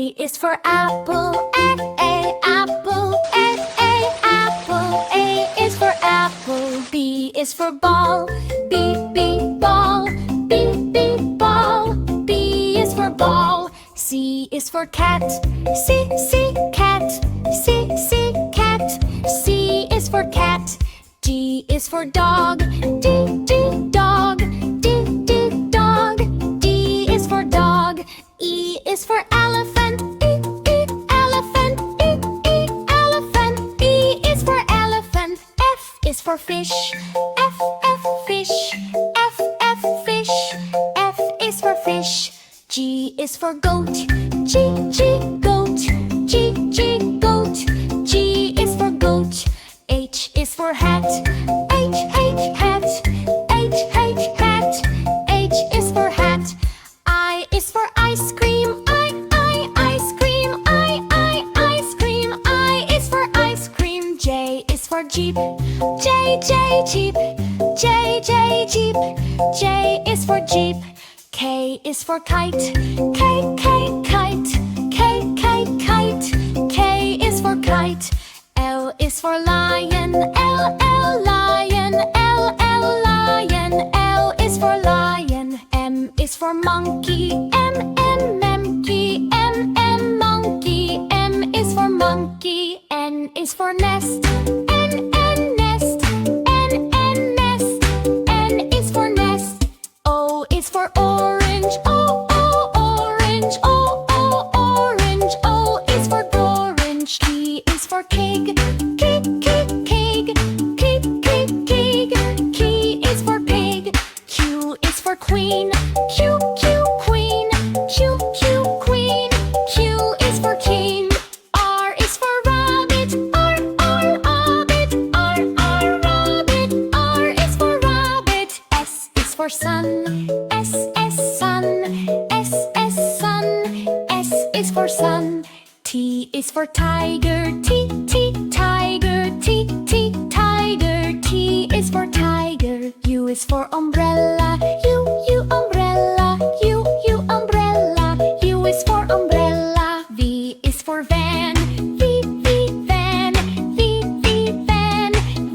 A is for apple, apple, apple. A is for apple. B is for ball, ball, ball. B is for ball. C is for cat, cat, cat. C is for cat. D is for dog, dog, dog. D is for dog. E is for elephant, elephant. E is for elephant. F is for fish, fish. F fish. F is for fish. G is for goat, goat. Goat. G is for goat. H is for hat, hat. H is for hat. I is for ice cream, ice cream. I is for ice cream. J is for jeep, jeep. Jeep. J is for jeep. K is for kite, kite. K is for kite. L is for lion, lion. L is for lion. M is for monkey, monkey. M is for monkey. N is for nest, nest. N is for nest. O is for orange, orange. Orange. O is for orange. P is for cake, cake. Key is for pig. Q is for queen, queen. Queen. Q is for king. R is for rabbit, rabbit. R is for rabbit. S is for sun, sun. S is for sun. T is for tiger, tiger. T is for tiger. U is for umbrella, umbrella. U is for umbrella. V is for van, van.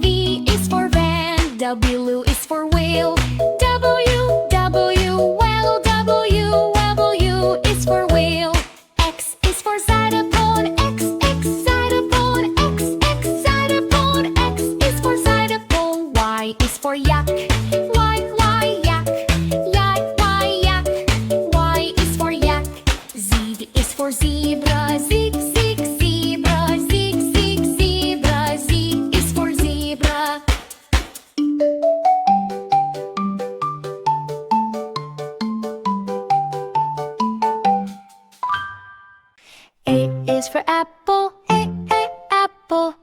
V is for van. W is for whale, well. W is for whale. X is for xylophone, xylophone. X is for xylophone. Y is for yak, yak. Y is for yak. Z is for zebra, zebra. Zebra. Z is for zebra. A is for apple, apple.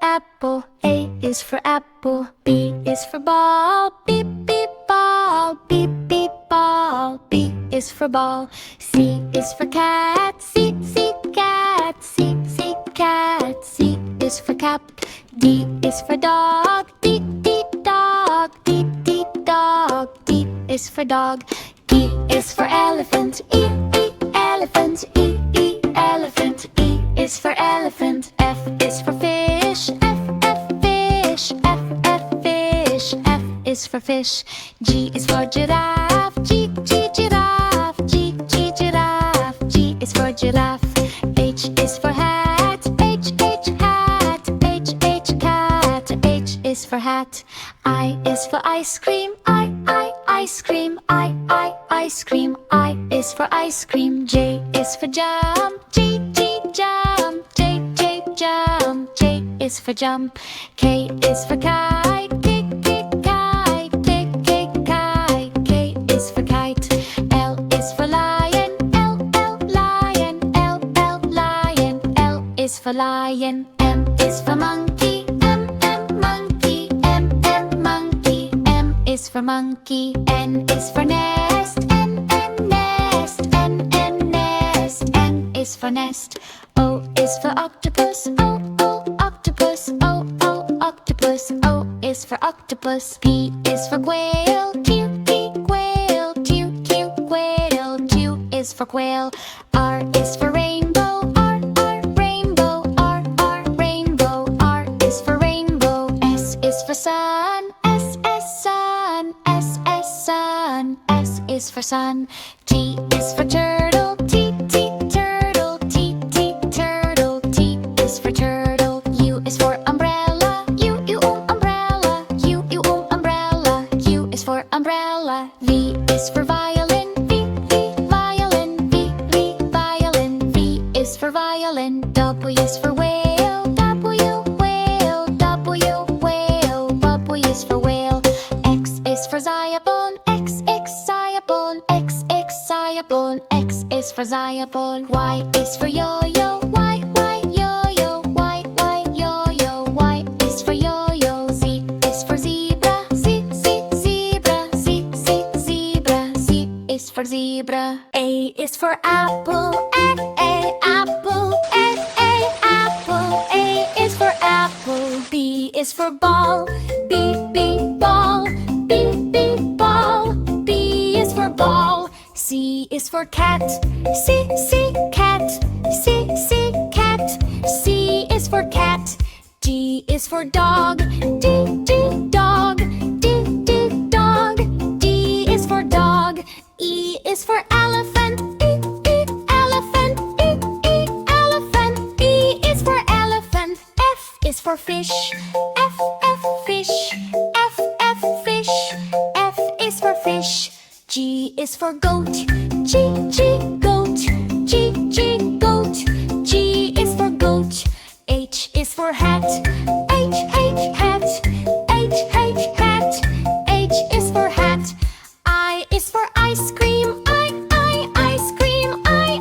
Apple. A is for apple. B is for ball, ball. Ball. B is for ball. C is for cat, cat. Cat. C is for cap. D is for dog, dog. D is for dog. E is for elephant, elephant. Elephant. E is for elephant. F is for fish, fish. Fish. F is for fish. G is for giraffe, giraffe. G is for giraffe. H is for hat, hat. Cat. H is for hat. I is for ice cream, ice cream. Ice cream. I is for ice cream. J is for jump, jump. Jump. J is for jump. K is for kite, kite. K is for kite. L is for lion, lion. L is for lion. M is for monkey, monkey. Monkey. M is for monkey. N is for nest, nest. N is for nest. O is for octopus, octopus. Octopus. O is for octopus. P is for quail, quail. Q is for quail. R is for for sun. T is for turtle, T, T, turtle, T, T, turtle, T is for turtle. U is for umbrella, U, umbrella, U, umbrella, U is for umbrella. V is for violin, V, violin, V, violin, V is for violin. W is for whale, W, whale, W, whale, W is for whale. X is for xylophone, X, xylophone, X, xylophone, X is for xylophone. Y is for yo-yo, Y, yo-yo, Y, yo-yo, Y is for yo-yo. Z is for zebra, Z, zebra, Z, zebra, Z is for zebra. A is for apple, A, apple, A, apple, A is for apple. B is for ball, B, ball, B, ball, B is for ball. C is for cat, C, cat, C, cat, C is for cat. D is for dog, D, dog, D, dog, D is for dog. E is for elephant, E, elephant, E, elephant, E is for elephant. F is for fish, F, fish, F, fish, F is for fish. G is for goat, G, goat, G, goat, G is for goat. H is for hat, H, hat, H, hat, H is for hat. I is for ice cream, I, ice cream, I,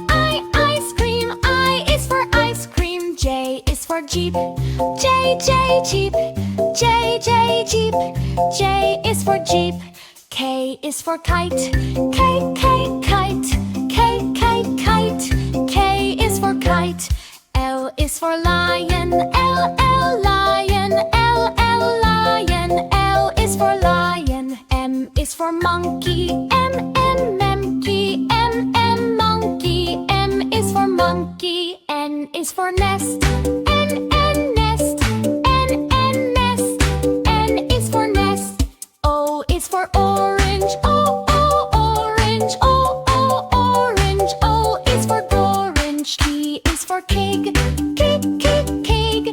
ice cream, I is for ice cream. J is for jeep, J, jeep, J, jeep, J is for jeep. K is for kite, K, kite, K, kite, K is for kite. L is for lion, L, lion, L, lion, L is for lion. M is for monkey, M, monkey, M, monkey, M is for monkey. N is for nest, N, nest, N, nest, N is for nest. O is for orange, O, orange, O, orange, O is for orange. K is for cake, K, cake, K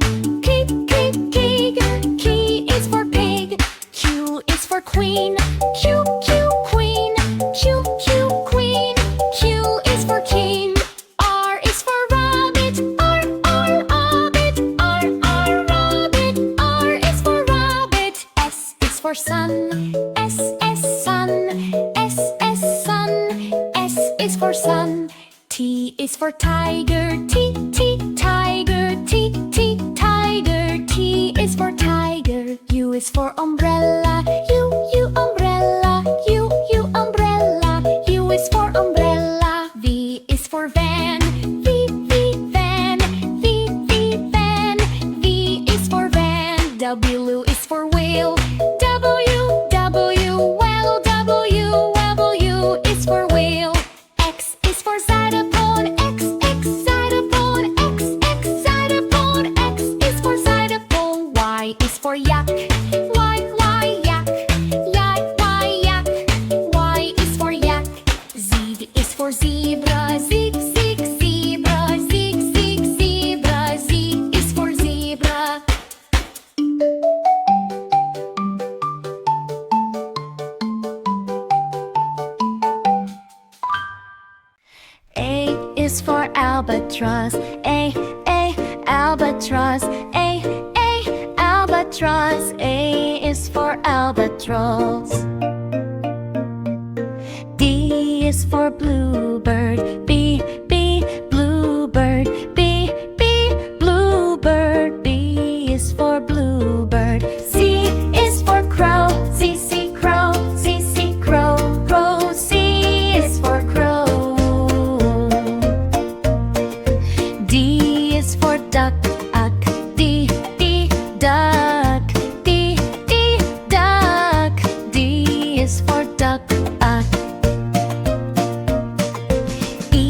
is for pig. Q is for queen, Q, queen, Q, queen, Q is for king. R is for rabbit, R, rabbit, R, rabbit, R is for rabbit. S is for sun, S, sun, S, sun, S is for sun. T is for tiger, T, tiger, T, tiger, T is for tiger. U is for umbrella, U, umbrella, U, umbrella, U is for umbrella. V is for van, V, van, V, van, V is for van. W is for whale, W, well, W is for whale. X is for xylophone, X, xylophone, X, xylophone, X is for xylophone. Y is for yak, Y, yak, yak, Y is for yak. Z is for zebra, Z, zebra, Z, zebra, Z is for zebra. A is for albatross, A, albatross, A, albatross, A is for albatross. D is for bluebird, B, bluebird, B, bluebird, B is for bluebird. C is for crow, C, crow, C, crow, crow, C is for crow. D is for duck, D, duck, D, duck, D is for duck, E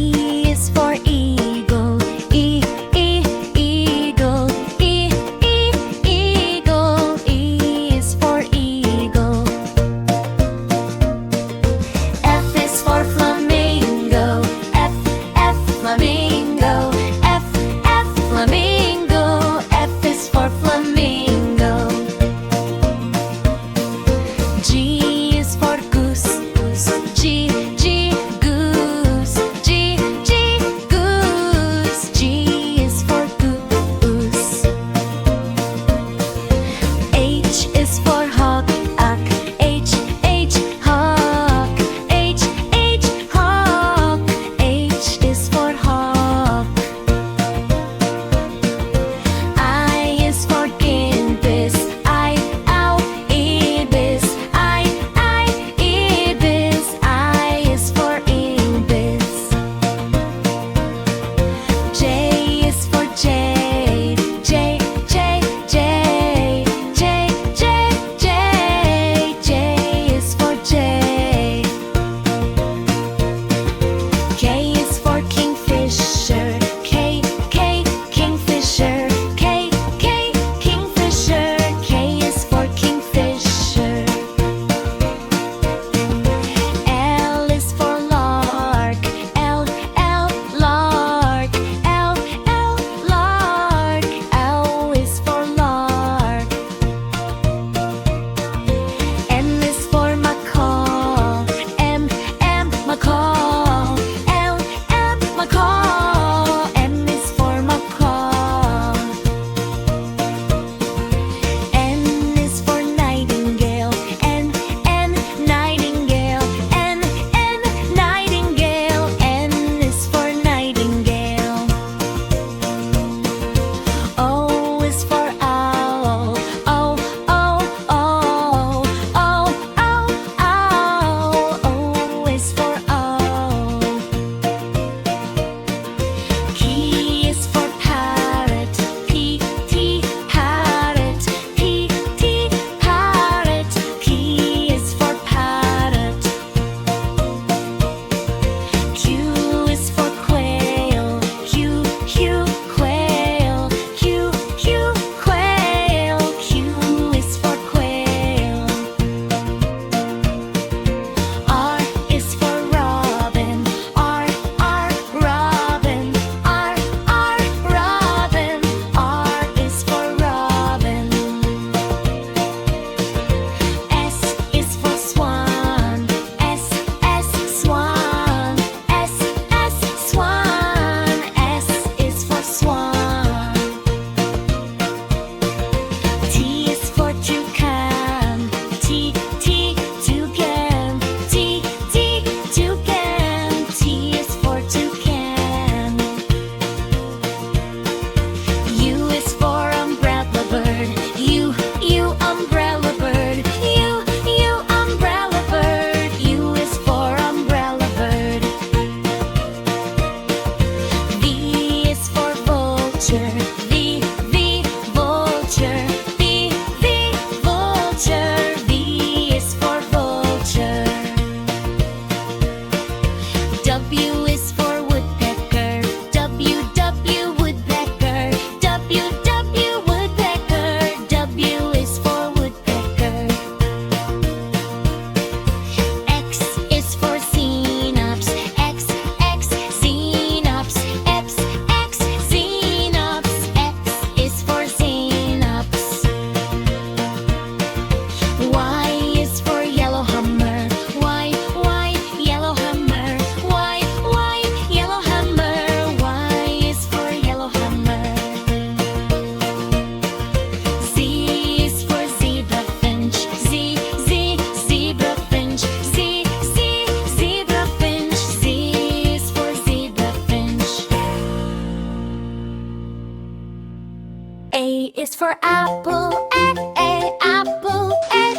is for apple, A, apple, A,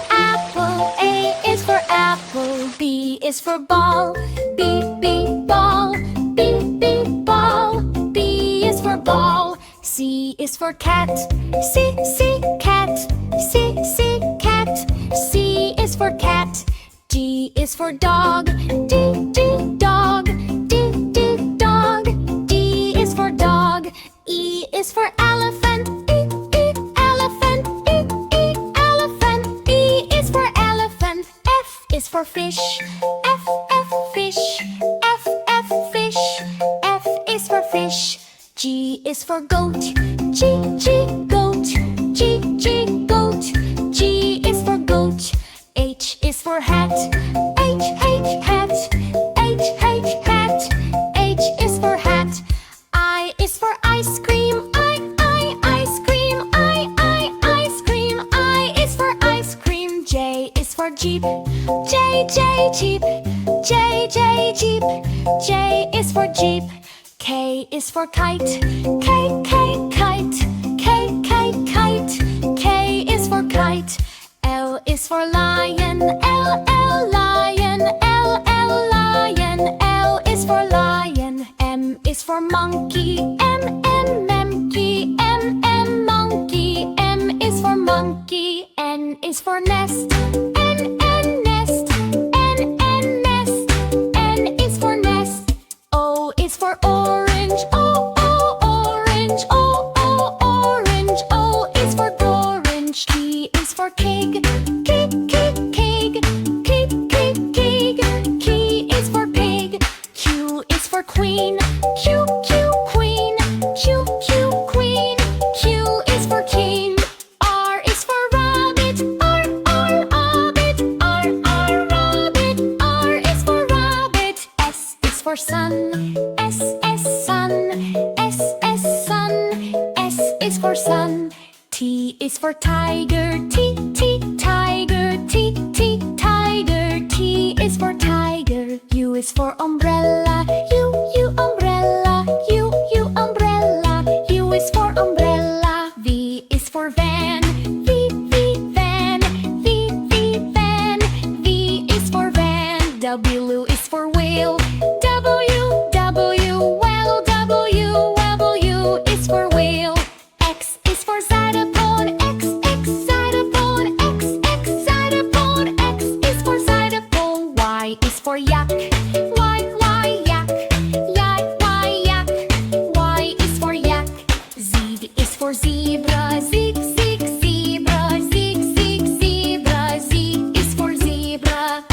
apple. A is for apple. B is for ball, B, ball, B, ball. B is for ball. C is for cat, C, cat, C, cat. C is for cat. D is for dog, D, dog, D, dog. D is for dog. E is for elephant, E, elephant, E, elephant. E is for elephant. F is for fish, F, fish, F, fish. F is for fish. G is for goat, G, goat, G, goat. G is for goat. H is for hat, H, hat, H, hat. H is for hat. I is for ice cream, I, ice cream, I, ice cream. I is for ice cream. J is for jeep, J, jeep, J, jeep. J is for jeep. K is for kite, K, kite, K, kite. K is for kite. L is for lion, L, lion, L, lion. L is for lion. M is for monkey, M, monkey, M, monkey. M is for monkey. N is for nest, N, nest, N, nest. N is for nest. O is for orange, O, orange, O, orange. O is for orange. K is for cake, cake. K is for pig. Q is for queen, Q, queen, Q, queen. Q is for king. R is for rabbit, R, rabbit, R, rabbit. R is for rabbit. S is for sun, S, sun, S, sun. S is for sun. T is for tiger, T, tiger, T, tiger. T is for tiger. U is for umbrella, U, umbrella, U, umbrella. U is for umbrella. V is for van, V, van, V, van. V is for van. W is for whale, W, well, W is for whale. X is for xylophone, X, xylophone, X, xylophone. X is for xylophone. Y is for yak, Y, yak, yak. Y is for yak. Z is for zebra, Z, zebra, Z, zebra. Z is for zebra.